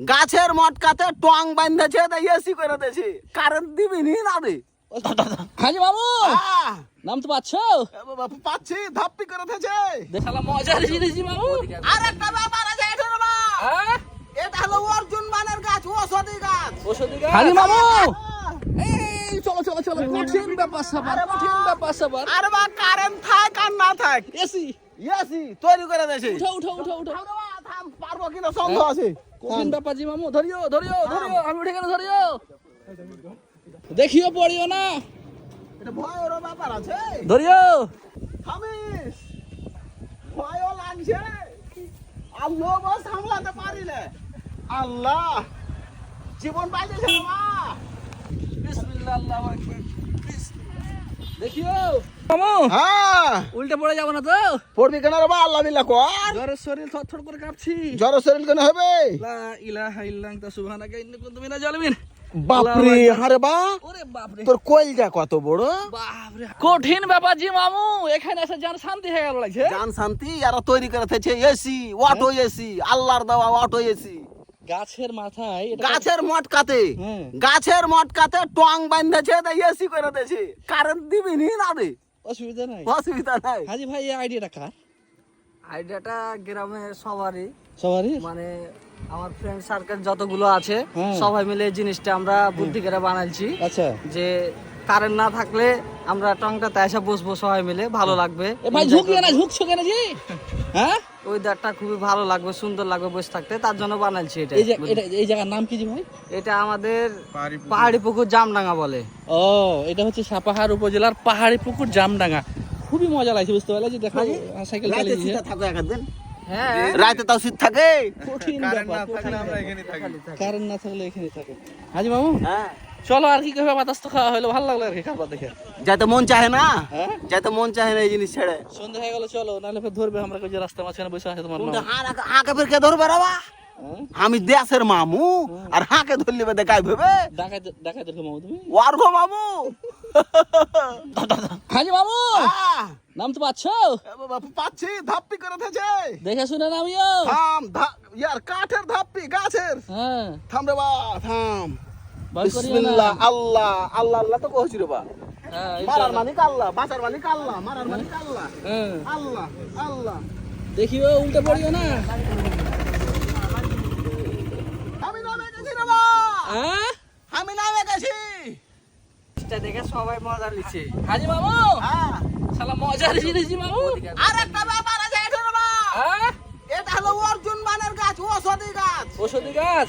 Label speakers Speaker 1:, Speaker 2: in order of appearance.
Speaker 1: গাছের মটকাতে টং বাঁধেছে তাই এসি করে দিয়েছে, কারেন্ট দিবি নি না দে।
Speaker 2: হাজি বাবু
Speaker 1: আহ,
Speaker 2: নাম তো পাচ্ছ?
Speaker 1: বাবু পাচ্ছি, ধাপ্পি করে দিয়েছে।
Speaker 2: দেখালা মজার জিনিস বাবু।
Speaker 1: আর একটা ব্যাপার আছে এখানে না,
Speaker 2: হ্যাঁ
Speaker 1: এটা হলো অর্জুন বানের গাছ, ঔষধি গাছ।
Speaker 2: ওষুধি গাছ। হাজি বাবু
Speaker 1: আহ,
Speaker 2: এই চলো চলো চলো, কঠিন ব্যাপার স্যাপার, কঠিন ব্যাপার স্যাপার।
Speaker 1: আরে বা কারেন্ট থাক আর না থাক
Speaker 2: এসি
Speaker 1: এসি তৈরি করে দিয়েছে।
Speaker 2: উঠো উঠো উঠো উঠো।
Speaker 1: থাম রে বা, থাম, পারবো কিনা সন্দেহ আছে।
Speaker 2: কঠিন ব্যাপার জি মামু, ধরিও ধরিও ধরিও, আমি উঠে গেলে ধরিও, দেখিও পড়িও না,
Speaker 1: এটা ভয়েরও ব্যাপার আছে।
Speaker 2: ধরিও।
Speaker 1: থামিস, ভয়ও লাগছে আর লোভও সামলাতে পারিলে। আল্লাহ জীবন পাইতেছে না।
Speaker 2: বিসমিল্লাহ আল্লাহু আকবার। দেখিও মামু,
Speaker 1: হ্যাঁ
Speaker 2: উল্টে পড়ে যাবো না তো?
Speaker 1: পড়বি কেন রে বা, আল্লাহ বিল্লাহ কর।
Speaker 2: জ্বরের শরীর থরথর করে কাঁপছি।
Speaker 1: জ্বর শরীর কেন হবে?
Speaker 2: লা ইলাহা ইল্লা আনতা সুবহানাকা ইন্নী কুনতু মিনাজ জালিমিন।
Speaker 1: বাপরে, আরে বা
Speaker 2: ওরে বাপরে
Speaker 1: তোর কলজা কত বড়।
Speaker 2: বাপরে, কঠিন ব্যাপার জি মামু, এখানে এসে জান শান্তি হয়ে গেল লাগছে।
Speaker 1: জান শান্তি আর তৈরি করে থেছে এসি, অটো এসি, আল্লাহর দেওয়া অটো এসি।
Speaker 2: গাছের মাথায় এটা-
Speaker 1: গাছের মটকাতে
Speaker 2: হ্যাঁ।
Speaker 1: গাছের মটকাতে টং বাঁধেছে তাই এসি করে দিয়েছে, কারেন্ট দিবি নি না দে।
Speaker 2: অসুবিধা নাই।
Speaker 1: অসুবিধা নাই।
Speaker 2: হাজি ভাই এই আইডিয়াটা কার?
Speaker 3: আইডিয়াটা গ্রামে সবারই,
Speaker 2: সবারই।
Speaker 3: মানে আমার ফ্রেন্ড সার্কেল যতগুলো আছে
Speaker 2: হ্যাঁ।
Speaker 3: সবাই মিলে এই জিনিসটা আমরা বুদ্ধি করে বানাইছি
Speaker 2: আচ্ছা
Speaker 3: যে কারেন্ট না থাকলে আমরা টংটাতে এসে বসবো সবাই মিলে, ভালো লাগবে।
Speaker 2: এ ভাই ঝুঁকিও না, ঝুঁকছো কেন জি? হ্যাঁ
Speaker 3: ওয়েদারটা খুবই ভালো লাগবে, সুন্দর লাগবে বসে থাকতে, তার জন্য বানাইছি এটা।
Speaker 2: এই যে এই জায়গার নাম কি জি ভাই?
Speaker 3: এটা আমাদের পাহাড়ি পুকুর জামডাঙ্গা বলে।
Speaker 2: ও এটা হচ্ছে সাপাহার উপজেলার পাহাড়ি পুকুর জামডাঙ্গা। খুবই মজা লাগছে, বুঝতে পারলে যে দেখো সাইকেল
Speaker 1: রাতে
Speaker 2: চালিয়ে
Speaker 1: শীতে থাকো একদিন,
Speaker 3: হ্যাঁ
Speaker 1: রাতে তাও শীত থাকে।
Speaker 2: কঠিন ব্যাপার, কঠিন ব্যাপার। কারেন্ট না থাকলে এখানে থাকে। হাজি মামু
Speaker 1: হ্যাঁ
Speaker 2: চলো, আর কি করবে, বাতাস তো খাওয়া হলো, ভালো লাগলো আর কি খাবার দেখে।
Speaker 1: যাতে মন চাহে না,
Speaker 2: হ্যাঁ
Speaker 1: যাতে মন চাহে না এই জিনিস ছেড়ে।
Speaker 2: সন্ধ্যা হয়ে গেল, চলো নাহলে ফের ধরবে আমরা, যে রাস্তা মাঝখানে বসে আছে তোমার মামু।
Speaker 1: হাঁকে ফের কে ধরবে রে বা?
Speaker 2: হ্যাঁ?
Speaker 1: আমি দেশের মামু আর হাঁকে ধরলি বেদে গাই ভেবে
Speaker 2: ডাকাই দেখো মামু তুমি।
Speaker 1: ওয়ার্ঘ মামু।
Speaker 2: হাজি মামু
Speaker 1: আহ,
Speaker 2: নাম তো পাচ্ছ?
Speaker 1: বাপু পাচ্ছি, ধাপ্পি করে থেছে।
Speaker 2: দেখে শুনে নামিও।
Speaker 1: থাম, ইয়ার কাঠের ধাপ্পি গাছের।
Speaker 2: হ্যাঁ
Speaker 1: থাম রে বা, থাম।
Speaker 2: ভয় করিও না।
Speaker 1: বিসমিল্লাহ, আল্লাহ আল্লাহ আল্লাহ তো কইছি রে বা।
Speaker 2: হ্যাঁ, এই
Speaker 1: মারার
Speaker 2: চলো।
Speaker 1: মালিক আল্লাহ, বাঁচার মালিক আল্লাহ, মারার মালিক আল্লাহ।
Speaker 2: হ্যাঁ,
Speaker 1: আল্লাহ আল্লাহ।
Speaker 2: দেখিও উল্টে পড়িও না।
Speaker 1: আমি নামে গেছি রে বা,
Speaker 2: হ্যাঁ?
Speaker 1: আমি নামে গেছি।
Speaker 3: এটা দেখে সবাই মজা নিচ্ছে।
Speaker 2: হাজি মামু
Speaker 1: হ্যাঁ,
Speaker 2: শালা মজার জিনিস জি মামু।
Speaker 1: আর একটা ব্যাপার আছে এখানে বা,
Speaker 2: হ্যাঁ?
Speaker 1: এটা হলো অর্জুন বানের গাছ, ঔষধি গাছ।
Speaker 2: ওষুধি গাছ।